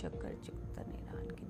शक्कर chicken Iran की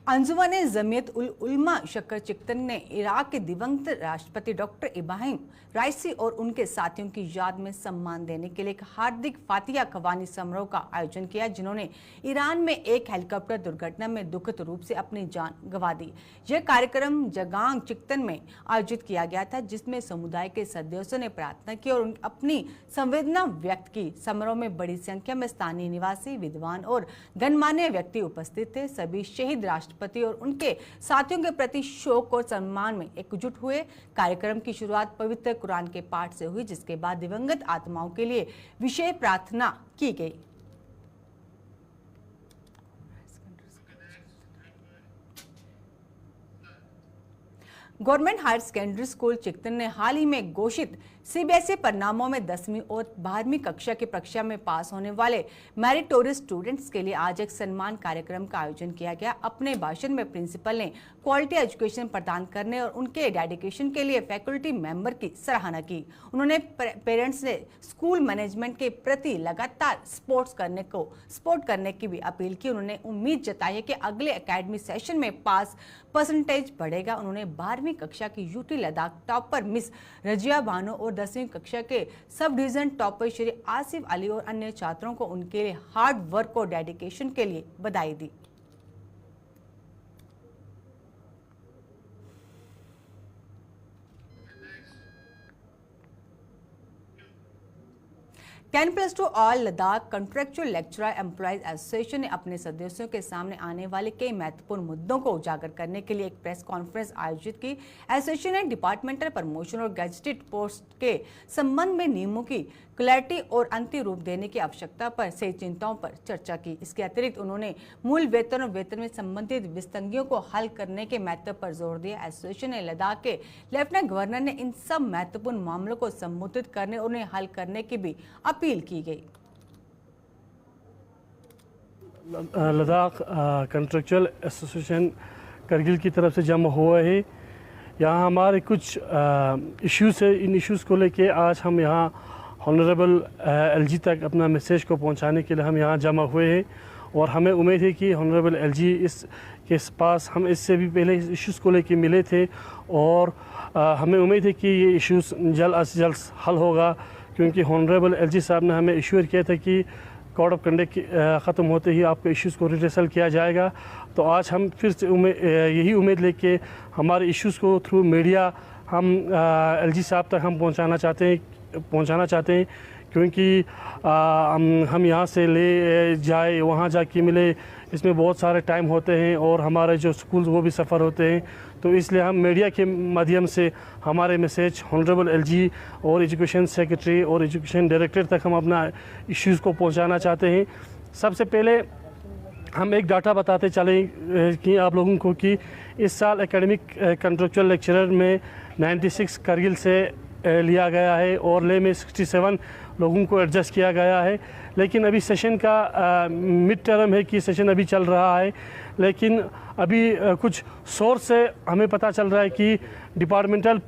अंजुमन जमीयत उल उलमा शक्कर चिकन ने इराक के दिवंगत राष्ट्रपति डॉक्टर इब्राहिम राइसी और उनके साथियों की याद में सम्मान देने के लिए एक हार्दिक फातिहा क़वानी समारोह का आयोजन किया, जिन्होंने ईरान में एक हेलीकॉप्टर दुर्घटना में दुखद रूप से अपनी जान गंवा दी। यह कार्यक्रम जगांग चिकन में आयोजित किया गया था, जिसमें समुदाय के सदस्यों ने प्रार्थना की और अपनी संवेदना व्यक्त की। समारोह में बड़ी संख्या में स्थानीय निवासी, विद्वान और गणमान्य व्यक्ति उपस्थित थे। सभी शहीद राष्ट्रपति और उनके साथियों के प्रति शोक और सम्मान में एकजुट हुए। कार्यक्रम की शुरुआत पवित्र कुरान के पाठ से हुई, जिसके बाद दिवंगत आत्माओं के लिए विशेष प्रार्थना की गई। गवर्नमेंट हायर सेकेंडरी स्कूल चिकन ने हाल ही में घोषित सीबीएसई परिणामों में 10वीं और 12वीं कक्षा की परीक्षा में पास होने वाले मेरिटोरियस स्टूडेंट्स के लिए आज एक सम्मान कार्यक्रम का आयोजन किया गया। अपने भाषण में प्रिंसिपल ने क्वालिटी एजुकेशन प्रदान करने और उनके डेडिकेशन के लिए फैकल्टी मेंबर की सराहना की। उन्होंने पेरेंट्स से स्कूल मैनेजमेंट के प्रति लगातार सपोर्ट करने की भी अपील की। उन्होंने उम्मीद जताई कि अगले एकेडमिक सेशन में पास परसेंटेज बढ़ेगा। उन्होंने 12वीं कक्षा की UT Ladakh topper miss Razia Bano और 10वीं कक्षा के sub division topper Shri Asif Ali और अन्य छात्रों को उनके लिए हार्ड वर्क और डेडिकेशन के लिए बधाई दी। +10 all Ladakh contractual lecturer employees association ने अपने सदस्यों के सामने आने वाले कई महत्वपूर्ण मुद्दों को उजागर करने के लिए एक प्रेस कॉन्फ्रेंस आयोजित की। एसोसिएशन ने डिपार्टमेंटल प्रमोशन और गैजेटेड पोस्ट के संबंध में नियमों की क्लैरिटी और अंतिम रूप देने की आवश्यकता पर से चिंताओं पर चर्चा की। इसके अतिरिक्त उन्होंने मूल वेतन और वेतन में संबंधित विसंगतियों को हल करने के महत्व पर जोर दिया। एसोसिएशन ने लद्दाख के लेफ्टिनेंट गवर्नर ने इन सब महत्वपूर्ण मामलों को संबोधित करने और उन्हें हल करने की भी अपील की गई। लद्दाख कॉन्ट्रैक्चुअल एसोसिएशन करगिल की तरफ से जमा हुआ है। यहाँ हमारे कुछ इश्यूज है। इन इश्यूज़ को लेके आज हम यहाँ ऑनरेबल एलजी तक अपना मैसेज को पहुँचाने के लिए हम यहाँ जमा हुए हैं और हमें उम्मीद है कि ऑनरेबल एलजी के पास हम इससे भी पहले इस इश्यूज़ को लेके मिले थे और हमें उम्मीद है कि ये इश्यूज़ जल्द अज जल्द हल होगा, क्योंकि ऑनरेबल एलजी साहब ने हमें इश्योर किया था कि कोड ऑफ कंडक्ट ख़त्म होते ही आपको इश्यूज़ को रिड्रेसल किया जाएगा। तो आज हम फिर से यही उम्मीद लेके हमारे इश्यूज़ को थ्रू मीडिया हम एलजी साहब तक हम पहुंचाना चाहते हैं, क्योंकि हम यहाँ से ले जाए वहाँ जाके मिले, इसमें बहुत सारे टाइम होते हैं और हमारे जो स्कूल्स वो भी सफ़र होते हैं। तो इसलिए हम मीडिया के माध्यम से हमारे मैसेज ऑनरेबल एलजी और एजुकेशन सेक्रेटरी और एजुकेशन डायरेक्टर तक हम अपना इश्यूज़ को पहुंचाना चाहते हैं। सबसे पहले हम एक डाटा बताते चलें कि आप लोगों को कि इस साल एकेडमिक कॉन्ट्रैक्चुअल लेक्चरर में 96 करगिल से लिया गया है और ले में 67 लोगों को एडजस्ट किया गया है। लेकिन अभी सेशन का मिड टर्म है कि सेशन अभी चल रहा है, लेकिन अभी कुछ सोर्स से हमें पता चल रहा है कि डिपार्टमेंटल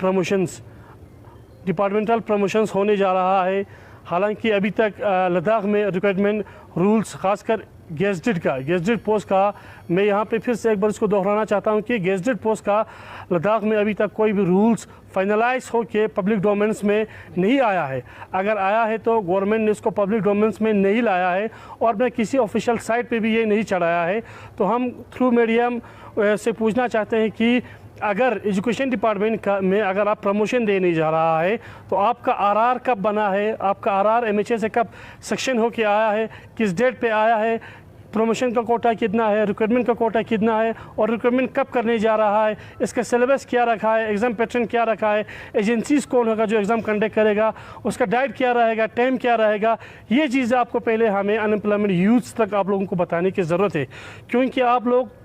प्रमोशंस होने जा रहा है। हालांकि अभी तक लद्दाख में रिक्रूटमेंट रूल्स खासकर गेजेटेड पोस्ट का मैं यहाँ पे फिर से एक बार इसको दोहराना चाहता हूँ कि गेजेटेड पोस्ट का लद्दाख में अभी तक कोई भी रूल्स फाइनलाइज हो के पब्लिक डोमेन्स में नहीं आया है। अगर आया है तो गवर्नमेंट ने इसको पब्लिक डोमेन्स में नहीं लाया है और मैं किसी ऑफिशियल साइट पे भी ये नहीं चढ़ाया है। तो हम थ्रू मीडियम से पूछना चाहते हैं कि अगर एजुकेशन डिपार्टमेंट में अगर आप प्रमोशन देने जा रहा है तो आपका आरआर कब बना है, आपका आरआर एमएचए से कब सेक्शन होके आया है, किस डेट पे आया है, प्रमोशन का कोटा कितना है, रिक्रूटमेंट का कोटा कितना है और रिक्रूटमेंट कब करने जा रहा है, इसका सिलेबस क्या रखा है, एग्ज़ाम पैटर्न क्या रखा है, एजेंसीज़ कौन होगा जो एग्ज़ाम कंडक्ट करेगा, उसका डाइट क्या रहेगा, टाइम क्या रहेगा। ये चीज़ें आपको पहले हमें अनएम्प्लॉयमेंट यूथ तक आप लोगों को बताने की ज़रूरत है, क्योंकि आप लोग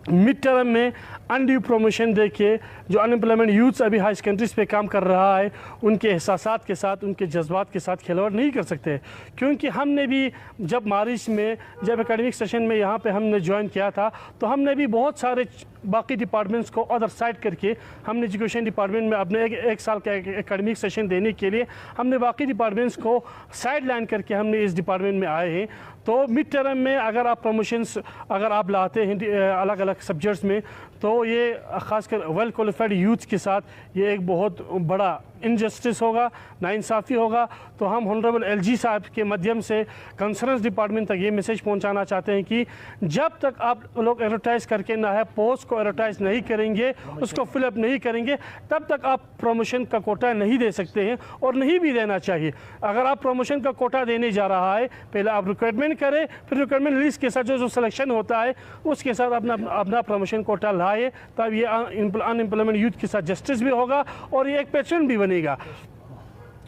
मिड टर्म में अनड्यू प्रमोशन दे के जो अनएम्प्लॉयमेंट यूथ्स अभी हाई सेकेंडरीज पे काम कर रहा है, उनके एहसासात के साथ, उनके जज्बात के साथ खिलवाड़ नहीं कर सकते। क्योंकि हमने भी जब मार्च में जब एकेडमिक सेशन में यहाँ पे हमने ज्वाइन किया था, तो हमने भी बहुत सारे बाकी डिपार्टमेंट्स को अदर साइड करके हमने एजुकेशन डिपार्टमेंट में अपने एक साल का एकेडमिक सेशन देने के लिए हमने बाकी डिपार्टमेंट्स को साइड लाइन करके हमने इस डिपार्टमेंट में आए हैं। तो मिड टर्म में अगर आप प्रमोशंस अगर आप लाते हैं अलग अलग सब्जेक्ट्स में, तो ये ख़ासकर वेल क्वालिफाइड यूथ के साथ ये एक बहुत बड़ा इनजस्टिस होगा, नाइंसाफ़ी होगा। तो हम ऑनरेबल एलजी साहब के माध्यम से कंसर्न डिपार्टमेंट तक ये मैसेज पहुंचाना चाहते हैं कि जब तक आप लोग एडवर्टाइज़ करके ना है पोस्ट को एडवर्टाइज़ नहीं करेंगे, उसको फिलअप नहीं करेंगे, तब तक आप प्रमोशन का कोटा नहीं दे सकते हैं और नहीं भी देना चाहिए। अगर आप प्रमोशन का कोटा देने जा रहा है, पहले आप रिक्वायरमेंट करें, फिर रिक्वायरमेंट लिस्ट के साथ जो सिलेक्शन होता है उसके साथ अपना प्रमोशन कोटा लाए, तब ये अनएम्प्लॉयमेंट यूथ के साथ जस्टिस भी होगा और ये एक पैटर्न भी बनेगा।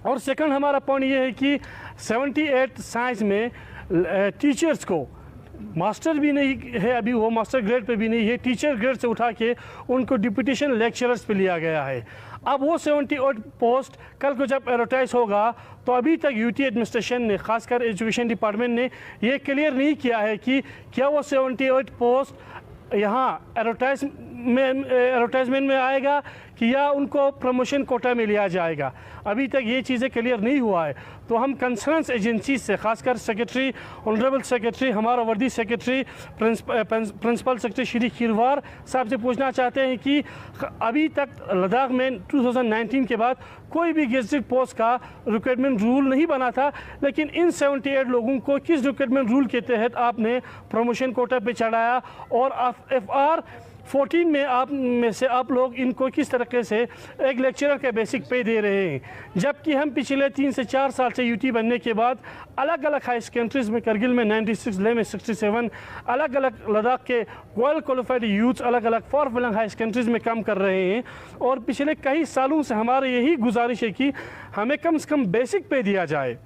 और सेकंड हमारा पॉइंट ये है कि 78 साइंस में टीचर्स को मास्टर भी नहीं है, अभी वो मास्टर ग्रेड पे भी नहीं है, टीचर ग्रेड से उठा के उनको डिप्यूटेशन लेक्चरर्स पे लिया गया है। अब वो 78 पोस्ट कल को जब एडवर्टाइज होगा, तो अभी तक यूटी एडमिनिस्ट्रेशन ने, खासकर एजुकेशन डिपार्टमेंट ने ये क्लियर नहीं किया है कि क्या वो 78 पोस्ट यहाँ एडवर्टाइजमेंट में आएगा कि या उनको प्रमोशन कोटा में लिया जाएगा। अभी तक ये चीज़ें क्लियर नहीं हुआ है। तो हम कंसर्न्स एजेंसी से, खासकर सेक्रेटरी, ऑनरेबल सेक्रेटरी, हमारा वर्दी सेक्रेटरी, प्रिंसिपल सेक्रेटरी श्री खीरवार साहब से पूछना चाहते हैं कि अभी तक लद्दाख में 2019 के बाद कोई भी गेजेटेड पोस्ट का रिक्वायरमेंट रूल नहीं बना था, लेकिन इन 78 लोगों को किस रिक्वायरमेंट रूल के तहत आपने प्रमोशन कोटा पे चढ़ाया, और FR 14 में से आप लोग इनको किस तरीके से एक लेक्चरर का बेसिक पे दे रहे हैं, जबकि हम पिछले 3 से 4 साल से यूटी बनने के बाद अलग अलग हाई सेकेंडरीज में, करगिल में 96, लेह में 67, अलग अलग लद्दाख के वेल क्वालिफाइड यूथ अलग अलग फॉर फिलंग हाई सेकेंडरीज में काम कर रहे हैं। और पिछले कई सालों से हमारी यही गुजारिश है कि हमें कम से कम बेसिक पे दिया जाए।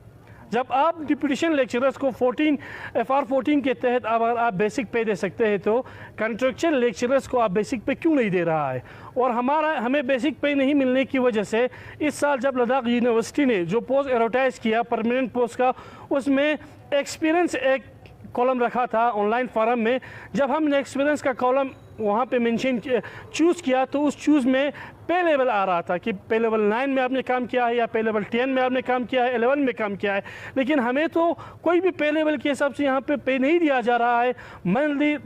जब आप डिप्यूटेशन लेक्चरर्स को FR 14 के तहत अगर आप बेसिक पे दे सकते हैं, तो कंट्रेक्चुअल लेक्चरर्स को आप बेसिक पे क्यों नहीं दे रहा है? और हमें बेसिक पे नहीं मिलने की वजह से इस साल जब लद्दाख यूनिवर्सिटी ने जो पोस्ट एडवर्टाइज़ किया परमानेंट पोस्ट का, उसमें एक्सपीरियंस एक कॉलम रखा था ऑनलाइन फॉरम में। जब हमने एक्सपीरियंस का कॉलम वहाँ पे मेंशन चूज़ किया, तो उस चूज़ में पे लेवल आ रहा था कि पे लेवल 9 में आपने काम किया है या पे लेवल 10 में आपने काम किया है, 11 में काम किया है। लेकिन हमें तो कोई भी पे लेवल के हिसाब से यहाँ पे नहीं दिया जा रहा है। मंथली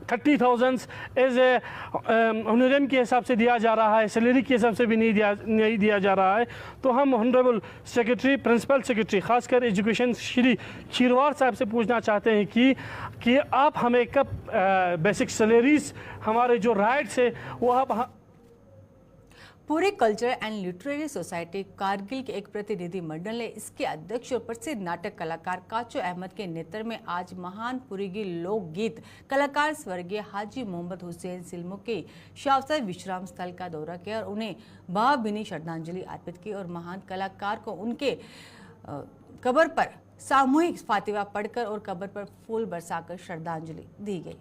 30,000 एज ए ऑनरेरियम के हिसाब से दिया जा रहा है, सैलरी के हिसाब से भी नहीं दिया जा रहा है। तो हम ऑनरेबल सेक्रेटरी, प्रिंसिपल सेक्रेटरी, खासकर एजुकेशन श्री खीरवार साहब से पूछना चाहते हैं कि आप हमें कब बेसिक सैलरीज, हमारे जो राइट्स है वो आप पूरे cultural and literary society Kargil के एक प्रतिनिधि मंडल ने इसके अध्यक्ष और प्रसिद्ध नाटक कलाकार काचो अहमद के नेतृत्व में आज महान पुरीगी लोकगीत कलाकार स्वर्गीय हाजी मोहम्मद हुसैन सिल्मो के शावसाई विश्राम स्थल का दौरा किया और उन्हें भावभीनी श्रद्धांजलि अर्पित की। और महान कलाकार को उनके कब्र पर सामूहिक फातिहा पढ़कर और कब्र पर फूल बरसाकर श्रद्धांजलि दी गई।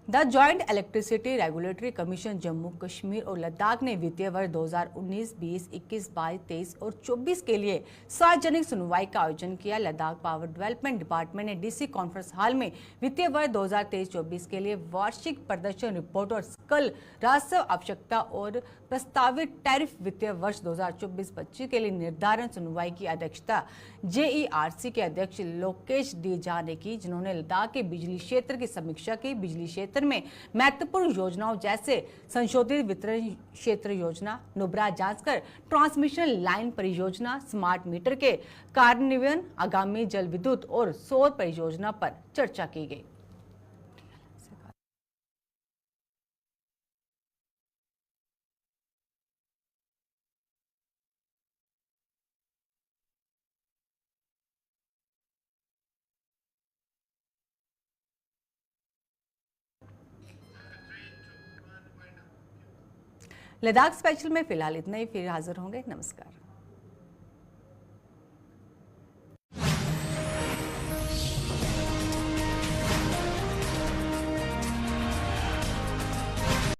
The joint electricity regulatory commission Jammu Kashmir और लद्दाख ने वित्तीय वर्ष 2019, 20, 21, 22, 23 और 24 के लिए सार्वजनिक सुनवाई का आयोजन किया। लद्दाख पावर डेवलपमेंट डिपार्टमेंट ने डीसी कॉन्फ्रेंस हॉल में वित्तीय वर्ष 2023-24 के लिए वार्षिक प्रदर्शन रिपोर्ट और सकल राजस्व आवश्यकता और प्रस्तावित टैरिफ वित्तीय वर्ष 2024-25 के लिए निर्धारण सुनवाई की अध्यक्षता JERC के अध्यक्ष लोकेश डी झा ने की, जिन्होंने लद्दाख के बिजली क्षेत्र की समीक्षा की। बिजली क्षेत्र में महत्वपूर्ण योजनाओं जैसे संशोधित वितरण क्षेत्र योजना, नुब्रा जांचकर ट्रांसमिशन लाइन परियोजना, स्मार्ट मीटर के कार्यान्वयन, आगामी जल विद्युत और सौर परियोजना पर चर्चा की गई। लद्दाख स्पेशल में फिलहाल इतना ही, फिर हाजिर होंगे। नमस्कार।